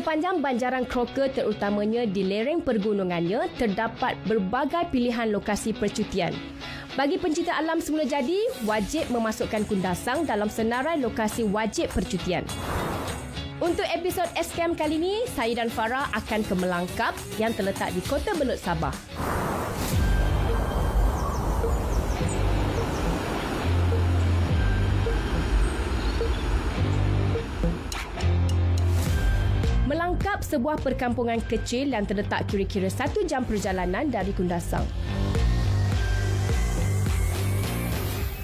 sepanjang banjaran Croker terutamanya di lereng pergunungannya terdapat berbagai pilihan lokasi percutian. Bagi pencinta alam semula jadi, wajib memasukkan Kundasang dalam senarai lokasi wajib percutian. Untuk episod S-Camp kali ini, saya dan Farah akan ke Melangkap yang terletak di Kota Belud, Sabah. Melangkap sebuah perkampungan kecil yang terletak kira-kira 1 jam perjalanan dari Kundasang.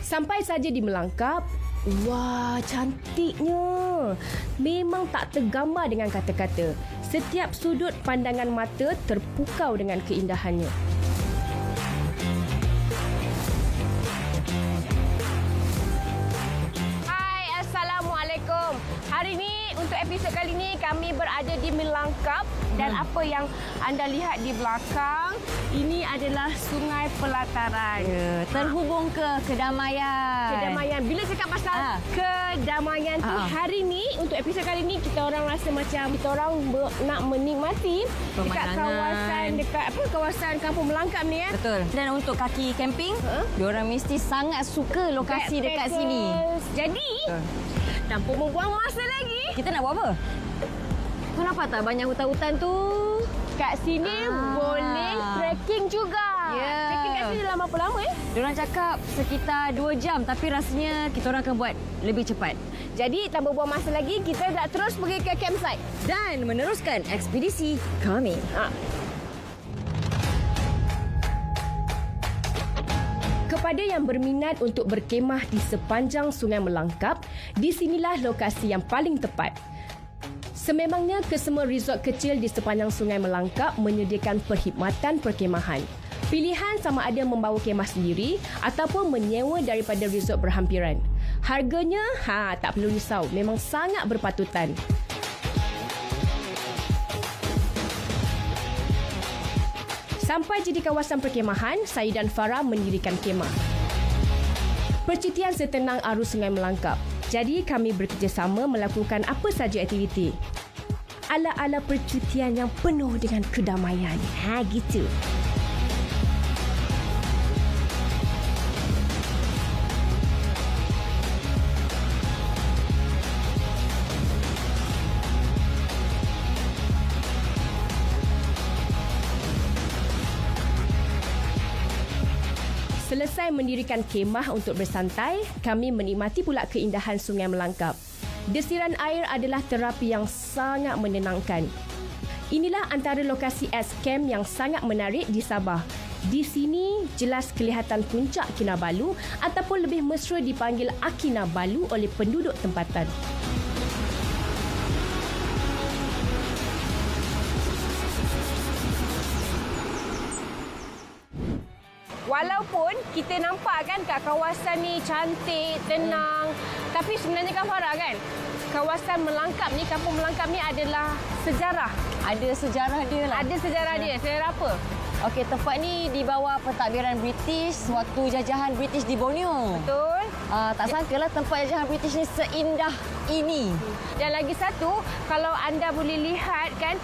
Sampai saja di Melangkap, wah, cantiknya. Memang tak tergambar dengan kata-kata. Setiap sudut pandangan mata terpukau dengan keindahannya. Hai, Assalamualaikum. Hari ini, untuk episod kali ini, kami berada di Melangkap. Dan apa yang anda lihat di belakang, ini adalah Sungai Pelataran. Ya, terhubung ke kedamaian. Kedamaian. Bila cakap pasal kedamaian tu, hari ni, untuk episod kali ni, kita orang rasa macam kita orang nak menikmati dekat kawasan Kampung Melangkap ni. Betul. Dan untuk kaki camping, diorang mesti sangat suka lokasi dekat sini. Jadi, tanpa membuang masa lagi, kita nak buat apa? Kau nampak tak banyak hutan-hutan tu? kat sini boleh trekking juga. Trekking kat sini dalam berapa lama? Diorang cakap sekitar 2 jam, tapi rasanya kita orang akan buat lebih cepat. Jadi, tanpa buang masa lagi, kita nak terus pergi ke campsite Dan meneruskan ekspedisi kami. Kepada yang berminat untuk berkemah di sepanjang Sungai Melangkap, di sinilah lokasi yang paling tepat. Sememangnya kesemua resort kecil di sepanjang Sungai Melangkap menyediakan perkhidmatan perkemahan. Pilihan sama ada membawa kemah sendiri ataupun menyewa daripada resort berhampiran. Harganya, tak perlu risau, memang sangat berpatutan. Sampai di kawasan perkemahan, saya dan Farah mendirikan kemah. Percutian setenang arus Sungai Melangkap. Jadi kami bekerjasama melakukan apa saja aktiviti. Ala-ala percutian yang penuh dengan kedamaian. Gitu. Selesai mendirikan kemah untuk bersantai, kami menikmati pula keindahan Sungai Melangkap. Desiran air adalah terapi yang sangat menenangkan. Inilah antara lokasi S-Camp yang sangat menarik di Sabah. Di sini jelas kelihatan puncak Kinabalu ataupun lebih mesra dipanggil Akinabalu oleh penduduk tempatan. Walaupun kita nampak kan kat kawasan ni cantik, tenang, tapi sebenarnya kan Farah kan, kawasan Melangkap ni, Kampung Melangkap ni adalah sejarah. Ada sejarah dia lah. Ada sejarah dia. Sejarah apa? Okey, tempat ni di bawah pentadbiran British waktu jajahan British di Borneo. Betul. Tak sangkalah tempat jajahan British ni seindah ini. Dan lagi satu, kalau anda boleh lihat kan,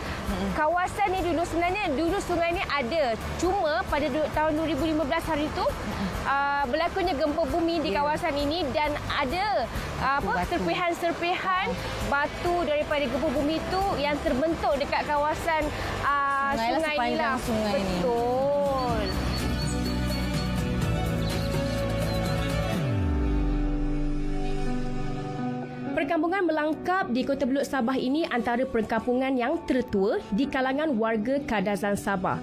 kawasan ni dulu sebenarnya sungai ni ada. Cuma pada tahun 2015 hari tu berlakunya gempa bumi di kawasan ini dan ada serpihan-serpihan batu daripada gempa bumi tu yang terbentuk dekat kawasan sungai ni lah. Betul. Perkampungan Melangkap di Kota Belud, Sabah ini antara perkampungan yang tertua di kalangan warga Kadazan Sabah.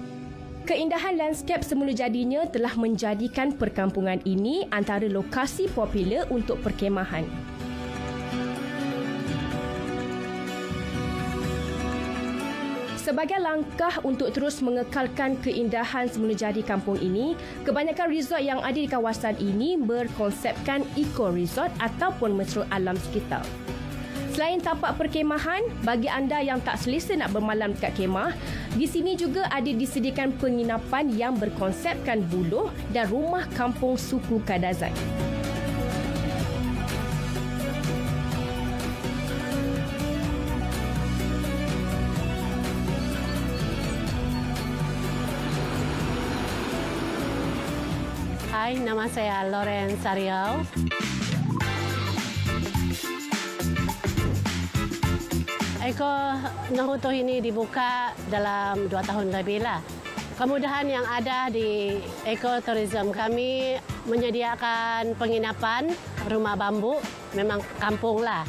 Keindahan lanskap semula jadinya telah menjadikan perkampungan ini antara lokasi popular untuk perkemahan. Sebagai langkah untuk terus mengekalkan keindahan semula jadi kampung ini, kebanyakan resort yang ada di kawasan ini berkonsepkan eco-resort ataupun mesra alam sekitar. Selain tapak perkemahan, bagi anda yang tak selesa nak bermalam dekat kemah, di sini juga ada disediakan penginapan yang berkonsepkan buluh dan rumah kampung suku Kadazan. Hai, nama saya Loren Sariau. Eko Nohutu ini dibuka dalam 2 tahun lebih lah. Kemudahan yang ada di ekoturism kami menyediakan penginapan, rumah bambu, memang kampung lah.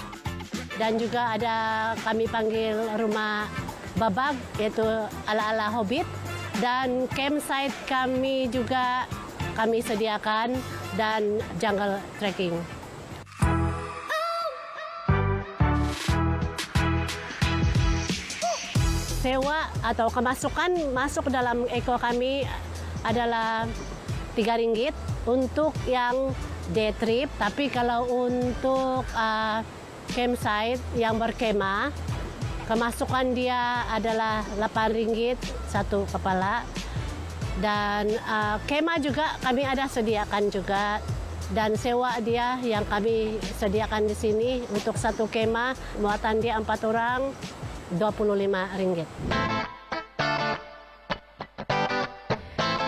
Dan juga ada kami panggil rumah babag, yaitu ala-ala hobbit. Dan campsite kami juga kami sediakan dan jungle trekking. Sewa atau kemasukan masuk dalam eko kami adalah RM3 untuk yang day trip. Tapi kalau untuk campsite yang berkemah, kemasukan dia adalah RM8 satu kepala. Dan kemah juga kami ada sediakan juga. Dan sewa dia yang kami sediakan di sini untuk satu kemah, muatan dia 4 orang, RM25.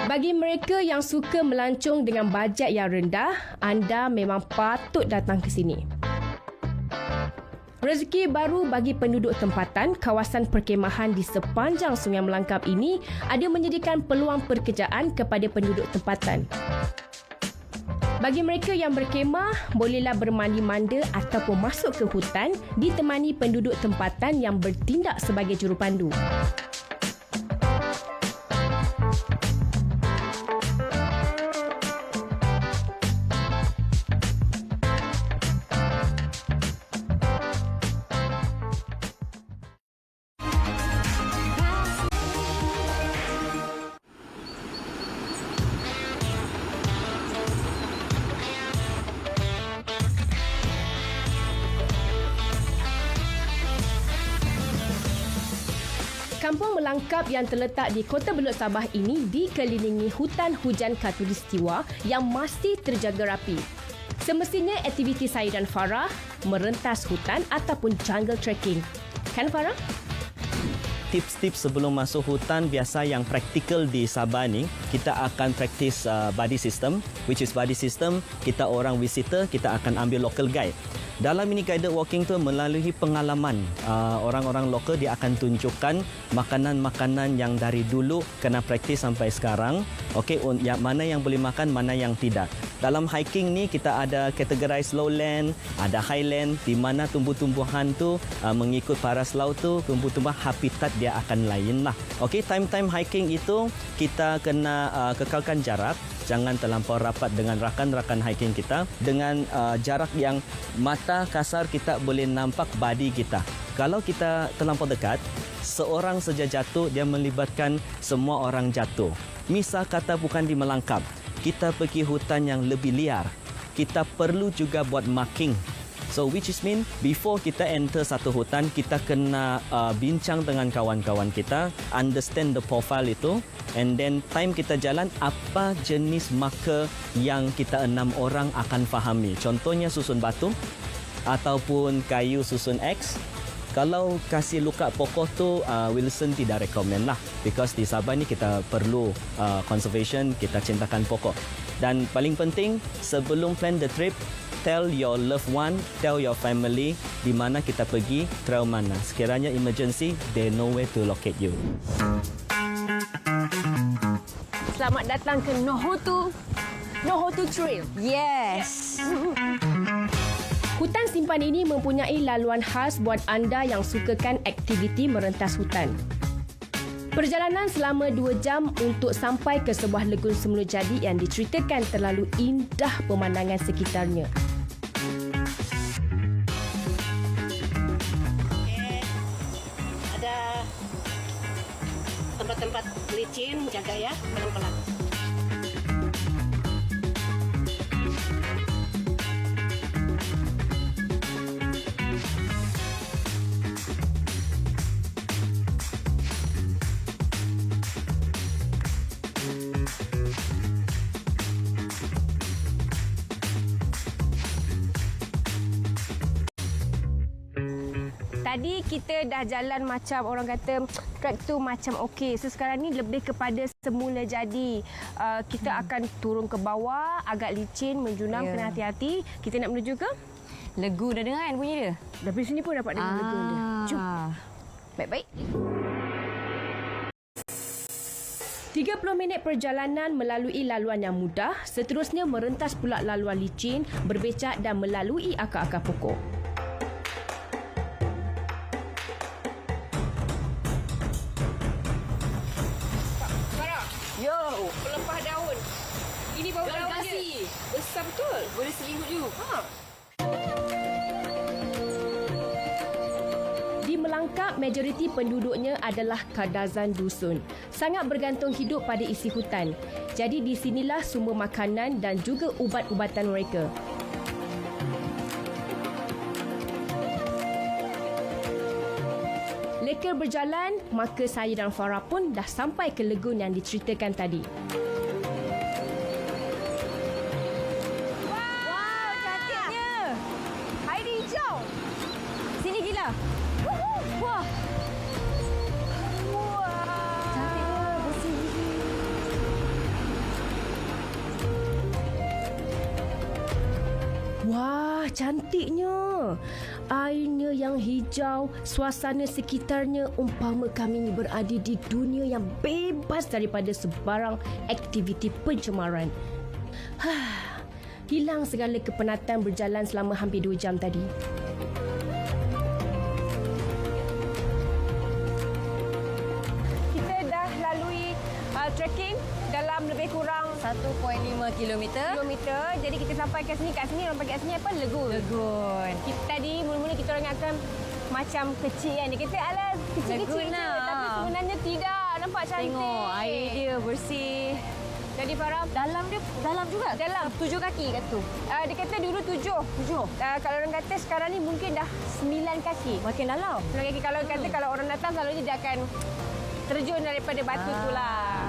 Bagi mereka yang suka melancong dengan bajet yang rendah, anda memang patut datang ke sini. Rezeki baru bagi penduduk tempatan, kawasan perkemahan di sepanjang Sungai Melangkap ini ada menyediakan peluang pekerjaan kepada penduduk tempatan. Bagi mereka yang berkemah, bolehlah bermandi-manda ataupun masuk ke hutan ditemani penduduk tempatan yang bertindak sebagai jurupandu. Kampung Melangkap yang terletak di Kota Belud Sabah ini dikelilingi hutan hujan khatulistiwa yang masih terjaga rapi. Semestinya aktiviti saya dan Farah merentas hutan ataupun jungle trekking. Kan Farah? Tips-tips sebelum masuk hutan biasa yang praktikal di Sabah ni, kita akan praktis buddy system, which is buddy system, kita orang visitor, kita akan ambil local guide. Dalam ini guided walking tu melalui pengalaman orang-orang lokal, dia akan tunjukkan makanan-makanan yang dari dulu kena praktis sampai sekarang. Okey, yang mana yang boleh makan, mana yang tidak. Dalam hiking ni kita ada categorize lowland, ada highland, di mana tumbuh-tumbuhan tu mengikut paras laut tu tumbuh-tumbuhan habitat dia akan lain lah. Okey, time-time hiking itu kita kena kekalkan jarak. Jangan terlampau rapat dengan rakan-rakan hiking kita. Dengan jarak yang mata kasar kita boleh nampak badi kita. Kalau kita terlampau dekat, seorang saja jatuh, dia melibatkan semua orang jatuh. Misal kata bukan di Melangkap, kita pergi hutan yang lebih liar. Kita perlu juga buat marking. So which is mean before kita enter satu hutan, kita kena bincang dengan kawan-kawan kita, understand the profile itu, and then time kita jalan, apa jenis marker yang kita 6 orang akan fahami. Contohnya susun batu ataupun kayu susun X. Kalau kasih luka pokok tu, Wilson tidak recommend lah. Because di Sabah ni kita perlu conservation, kita cintakan pokok. Dan paling penting, sebelum plan the trip, tell your loved one, tell your family di mana kita pergi, trail mana. Sekiranya emergency, they know where to locate you. Selamat datang ke Nohutu Trail. Yes. Hutan simpan ini mempunyai laluan khas buat anda yang sukakan aktiviti merentas hutan. Perjalanan selama 2 jam untuk sampai ke sebuah legun semula jadi yang diceritakan terlalu indah pemandangan sekitarnya. Ada tempat-tempat licin, jaga ya, pelan-pelan. Tadi kita dah jalan macam orang kata trek tu macam okey. So sekarang ni lebih kepada semula jadi. Kita akan turun ke bawah, agak licin, menjuram, kena hati-hati. Kita nak menuju ke? Legu dah dengar kan bunyi dia? Dari sini pun dapat dengar lagu dia. Jom. Baik-baik. 30 minit perjalanan melalui laluan yang mudah, seterusnya merentas pula laluan licin, berbecak dan melalui akar-akar pokok. Farah. Yo, Pelepah daun. Ini bau daun dia. Besar betul. boleh selimut you. Di Melangkap, majoriti penduduknya adalah Kadazan dusun. Sangat bergantung hidup pada isi hutan. Jadi di sinilah sumber makanan dan juga ubat-ubatan mereka. Leka berjalan, maka saya dan Farah pun dah sampai ke legun yang diceritakan tadi. Wow, cantiknya. Air dia hijau. Sini gila. Wah. Cantiknya, bersih. Wah, cantiknya. Airnya yang hijau, suasana sekitarnya umpama kami berada di dunia yang bebas daripada sebarang aktiviti pencemaran. Hilang segala kepenatan berjalan selama hampir 2 jam tadi. Kita dah lalui trekking dalam lebih kurang 1.5 kilometer. kilometer. Jadi kita sampai ke sini. Kat sini orang panggil kat sini apa? Legun. Legun. Kita tadi mula-mula kita orang ingatkan macam kecil kan. Dia kata alah kecil-kecil Legun je. lah. Tapi sebenarnya tidak. Nampak cantik. Tengok air dia bersih. Jadi Farah, Dalam dia dalam juga. dalam 7 kaki kat tu. dia kata dulu 7. 7. Kalau orang kata sekarang ni mungkin dah 9 kaki. Makin dalam. 9 kaki. Kalau kata kalau orang datang selalunya dia akan terjun daripada batu tu lah.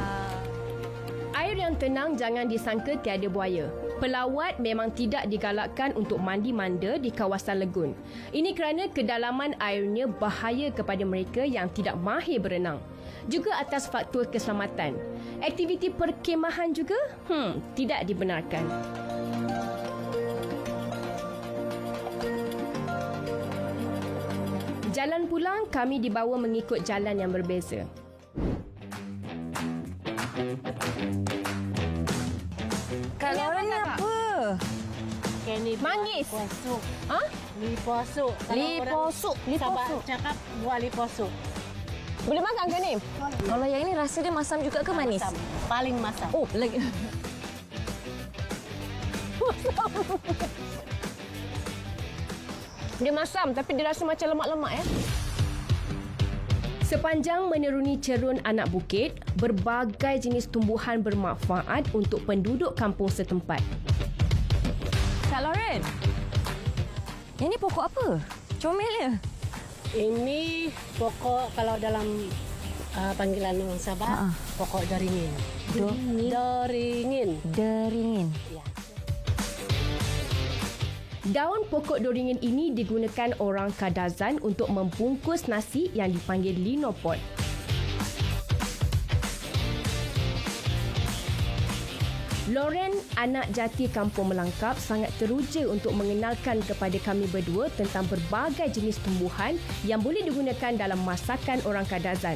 Air yang tenang jangan disangka tiada buaya. Pelawat memang tidak digalakkan untuk mandi-manda di kawasan legun. Ini kerana kedalaman airnya bahaya kepada mereka yang tidak mahir berenang. Juga atas faktor keselamatan. Aktiviti perkemahan juga tidak dibenarkan. Jalan pulang kami dibawa mengikut jalan yang berbeza. Kak Lauren ni apa? Ini Manggis. Posuk. Ha? Liposuk. Liposuk. Sabah cakap buah liposuk. Boleh makan ke ni? Kalau yang ini rasa dia masam juga ke manis? Masam. Paling masam. Oh, lagi. Dia masam tapi dia rasa macam lemak-lemak ya. Sepanjang meneruni cerun anak bukit, berbagai jenis tumbuhan bermanfaat untuk penduduk kampung setempat. Kak Lauren, yang ni pokok apa? Comel dia. Ini pokok kalau dalam panggilan orang Sabah, pokok doringin. Doringin. Deringin. Ya. Daun pokok doringin ini digunakan orang Kadazan untuk membungkus nasi yang dipanggil linopot. Lauren, anak jati Kampung Melangkap, sangat teruja untuk mengenalkan kepada kami berdua tentang berbagai jenis tumbuhan yang boleh digunakan dalam masakan orang Kadazan.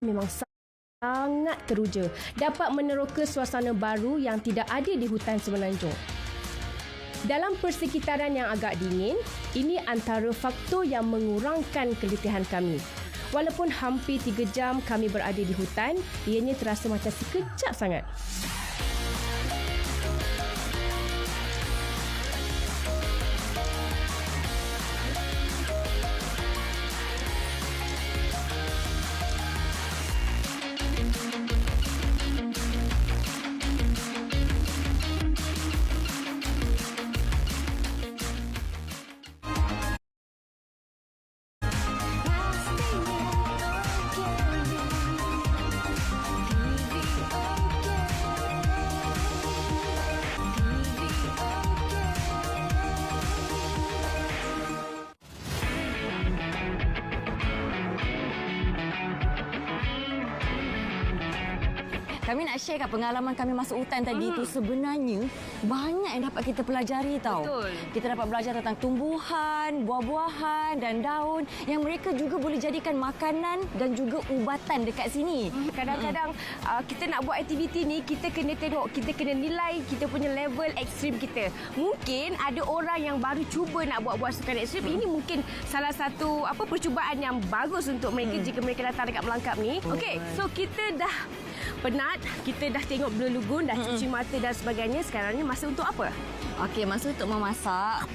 Memang sangat teruja dapat meneroka suasana baru yang tidak ada di hutan Semenanjung. Dalam persekitaran yang agak dingin, ini antara faktor yang mengurangkan keletihan kami. Walaupun hampir 3 jam kami berada di hutan, ianya terasa macam sekejap sangat. Kami nak share pengalaman kami masuk hutan tadi tu sebenarnya banyak yang dapat kita pelajari tau. Betul. Kita dapat belajar tentang tumbuhan, buah-buahan dan daun yang mereka juga boleh jadikan makanan dan juga ubatan dekat sini. Kadang-kadang kita nak buat aktiviti ni, kita kena tengok, kita kena nilai kita punya level ekstrim kita. Mungkin ada orang yang baru cuba nak buat sukan ekstrim. Ini mungkin salah satu percubaan yang bagus untuk mereka jika mereka datang dekat Melangkap ni. Okey, so kita dah penat, kita dah tengok Blue Lagoon, dah cuci mata dan sebagainya. Sekarang ni masa untuk apa? Okey, masa untuk memasak.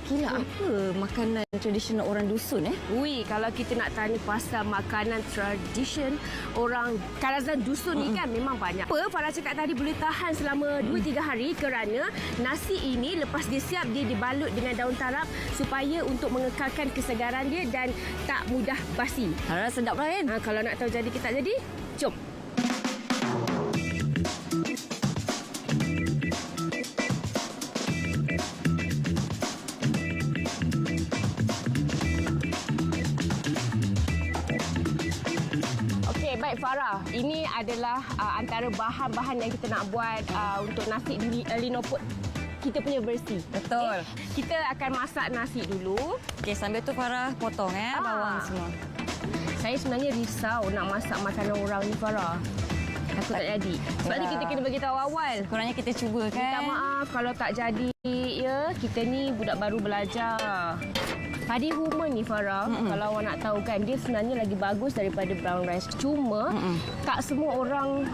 Kira apa makanan tradisional orang dusun Ui, kalau kita nak tanya pasal makanan tradition orang kawasan dusun ni kan memang banyak. Apa Farah cakap tadi boleh tahan selama 2-3 hari kerana nasi ini lepas dia siap dia dibalut dengan daun tarap supaya untuk mengekalkan kesegaran dia dan tak mudah basi. Harap sedap lah kan? Kalau nak tahu jadi ke tak jadi, jom. Baik Farah, ini adalah antara bahan-bahan yang kita nak buat untuk nasi linopot kita punya versi. Betul. Kita akan masak nasi dulu. Okey, sambil tu Farah potong bawang semua. Saya sebenarnya risau nak masak makanan orang ni Farah. Takut tak jadi. Sebab ni kita kena bagi tahu awal. Kurangnya kita cuba kan. Minta maaf kalau tak jadi ya. Kita ni budak baru belajar. Padi human ni Farah, kalau awak nak tahu kan, dia sebenarnya lagi bagus daripada brown rice. Cuma tak semua orang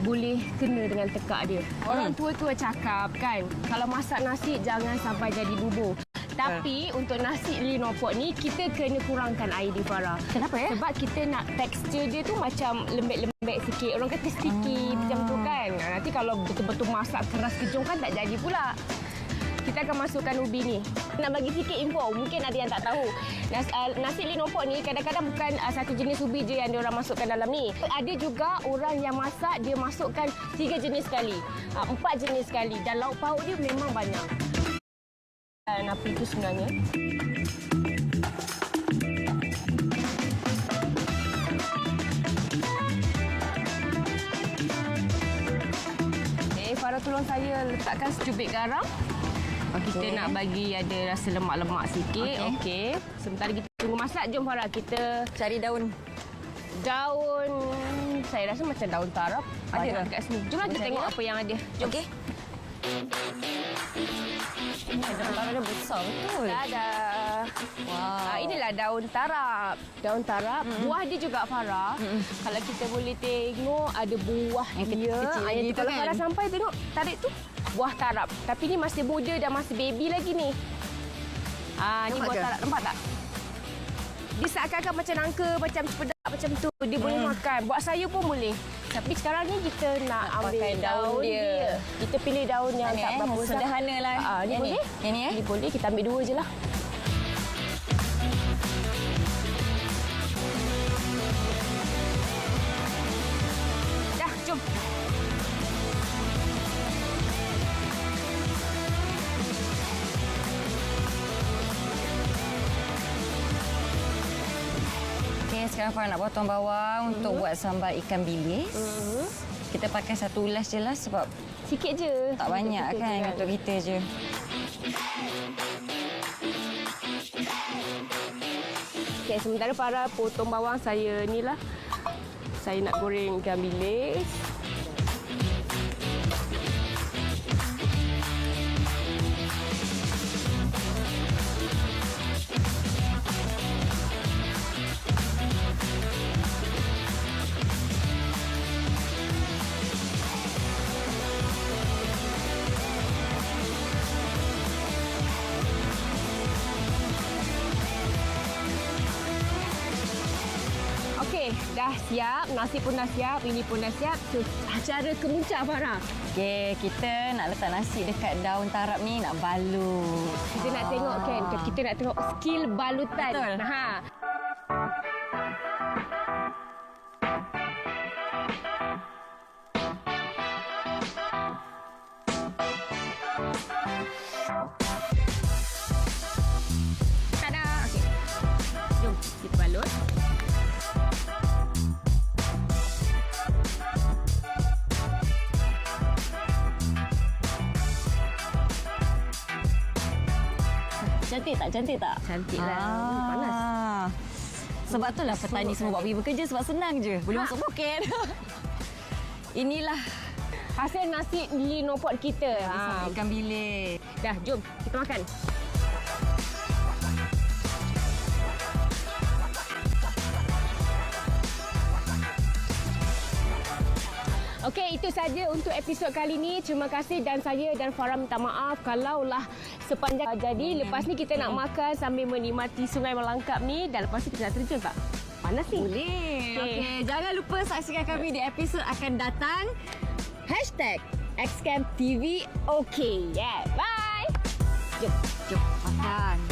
boleh kena dengan tekak dia. Orang tua-tua cakap kan, kalau masak nasi jangan sampai jadi bubur. Tapi untuk nasi linopot ni kita kena kurangkan air di Farah. Kenapa ya? Sebab kita nak tekstur dia tu macam lembek-lembek sikit. Orang kata sticky macam tu kan. Nanti kalau betul-betul masak keras kejong kan tak jadi pula. Kita akan masukkan ubi ni. Nak bagi sikit info, mungkin ada yang tak tahu. Nasi linopot ni kadang-kadang bukan satu jenis ubi je yang diorang masukkan dalam ni. Ada juga orang yang masak, dia masukkan 3 jenis sekali, 4 jenis sekali. Dan lauk pauk dia memang banyak. Apa itu sebenarnya? Farah tolong saya letakkan secubit garam. Kita nak bagi ada rasa lemak-lemak sikit. Okey. Sementara kita tunggu masak, jom Farah kita cari daun. Daun, saya rasa macam daun tarap. Ada dekat sini. Jom kita tengok apa yang ada. Jom. Okey. Daun tarap dia besar betul. Ada. Wow. Inilah daun tarap. Daun tarap. Buah dia juga Farah. Kalau kita boleh tengok ada buah yang kecil-kecil lagi tu kalau kan. Farah sampai tengok tarik tu. Buah tarap. Tapi ni masih muda dan masih baby lagi ni. Ni buah tarap. Nampak tak? Dia seakan-akan macam nangka, macam cepedak macam tu. Dia boleh makan. Buat sayur pun boleh. Tapi sekarang ni kita nak ambil daun dia. Kita pilih daun yang tak berapa besar. Sederhana lah. Ni boleh? Yang ni Ni boleh. Kita ambil 2 je lah. Dah, jom. Sekarang Farah nak potong bawang untuk buat sambal ikan bilis. Kita pakai satu ulas je lah sebab sikit je. Tak banyak kan untuk kita je. Okey, sementara Farah potong bawang saya ni lah. Saya nak goreng ikan bilis. Dah siap, nasi pun dah siap, ini pun dah siap. So, cara kemuncak Farah. Okey, kita nak letak nasi dekat daun tarap ni, nak balut. Kita nak tengok kan, kita nak tengok skill balutan. Betul. Tada. Okey. Jom kita balut. Cantik tak? Cantik lah. Panas. Sebab itulah petani semua buat pergi bekerja sebab senang je. Boleh masuk poket. Inilah Hasil nasi lino pot kita. ikan bilis. Dah, jom kita makan. Okey, itu saja untuk episod kali ini. Terima kasih dan saya dan Farah minta maaf kalaulah sepanjang jadi. Lepas ni kita nak makan sambil menikmati Sungai Melangkap ni dan lepas ni kita nak terjun tak? Panas ni. Boleh. Okey, jangan lupa saksikan kami di episod akan datang. #XCampTV. Okey. Yeah. Bye. Jom makan.